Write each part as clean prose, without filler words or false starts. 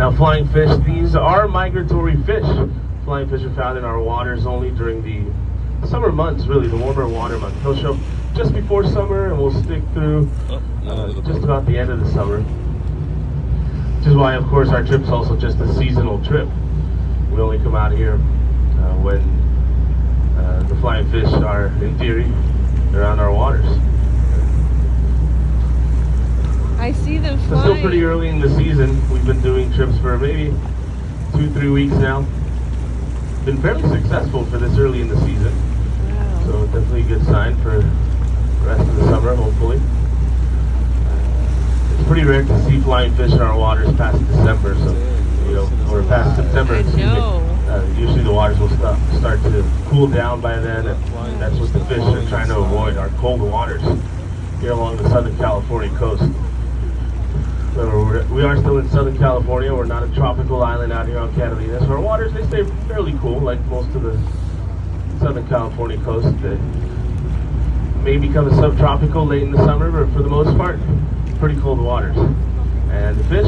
Now, flying fish, these are migratory fish. Flying fish are found in our waters only during the summer months, really, the warmer water months. They'll show just before summer and will stick through just about the end of the summer. Which is why, of course, our trip's also just a seasonal trip. We only come out here when the flying fish are, in theory, around our waters. I see them It's flying. still pretty early in the season. We've been doing trips for maybe 2-3 weeks now. Been fairly successful for this early in the season. Wow. So definitely a good sign for the rest of the summer, hopefully. It's pretty rare to see flying fish in our waters past December, so, or past September, I know. Usually the waters will start to cool down by then, and that's what the fish are trying to avoid, our cold waters here along the Southern California coast. So we are still in Southern California. We're not a tropical island out here on Catalina. So our waters, they stay fairly cool, like most of the Southern California coast. They may become a subtropical late in the summer, but for the most part, pretty cold waters. And the fish,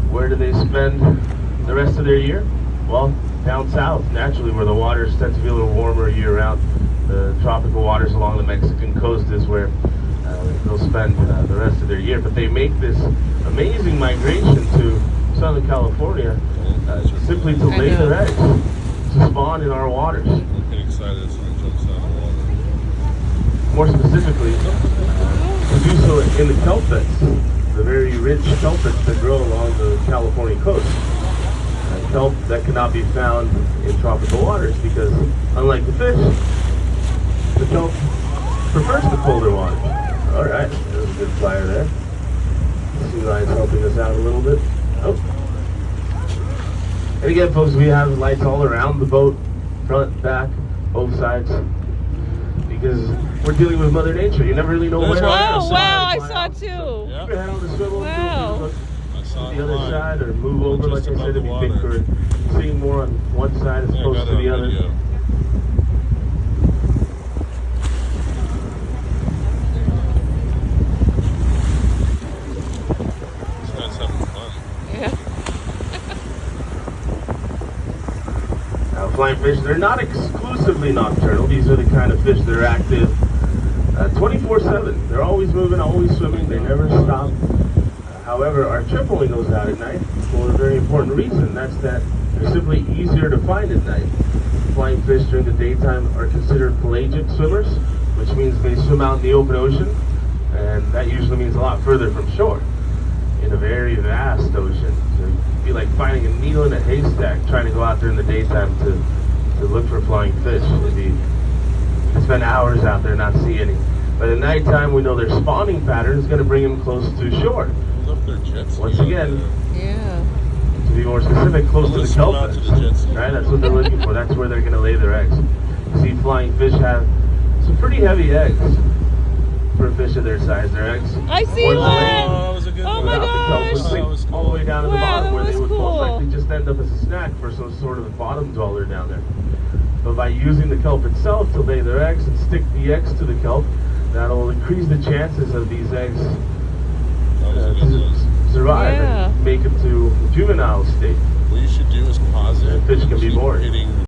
where do they spend the rest of their year? Well, down south, naturally, where the waters tend to be a little warmer year-round. The tropical waters along the Mexican coast is where they'll spend the rest of their year. But they make this amazing migration to Southern California simply to lay their eggs, to spawn in our waters. I'm getting excited as soon as it jumps out of the water. More specifically, to do so in the kelp beds, the very rich kelp beds that grow along the California coast. Kelp that cannot be found in tropical waters because, unlike the fish, the kelp prefers the colder water. All right, there's a good flyer there. Sea lion's helping us out a little bit. Oh. And again, folks, we have lights all around the boat, front, back, both sides, because we're dealing with Mother Nature. You never really know where. Oh, wow, I saw two. Yeah. Keep your head on the swivel. Wow. I saw The other line. side, or move over, like Just I said, above if the you think water. we're seeing more on one side as Yeah, I opposed got to it the on other. video. This guy's having fun. Yeah. Now, flying fish, they're not exclusively nocturnal. These are the kind of fish that are active 24/7. They're always moving, always swimming. They never stop. However, our trip only goes out at night for a very important reason. That's that they're simply easier to find at night. Flying fish during the daytime are considered pelagic swimmers, which means they swim out in the open ocean, and that usually means a lot further from shore, in a very vast ocean. So it'd be like finding a needle in a haystack trying to go out there in the daytime to look for flying fish. It'd be, you'd spend hours out there and not see any. But at nighttime, we know their spawning pattern is going to bring them close to shore. Look, their jet ski Once out again, there. Yeah. to be more specific, close to the Let's swim kelp out to beds, the jet ski. right? That's what they're looking for. That's where they're going to lay their eggs. You see, flying fish have some pretty heavy eggs for a fish of their size. Their eggs, I see once one. laid Oh, that was a good Oh one. my without the kelp, would gosh. sink That was cool. all the way down to the Wow, bottom, that where they was would most cool. likely just end up as a snack for some sort of bottom dweller down there. But by using the kelp itself to lay their eggs and stick the eggs to the kelp, that'll increase the chances of these eggs That was a good to one. survive Yeah. and make it to juvenile state. What you should do is pause it. Fish can be Keep born. hitting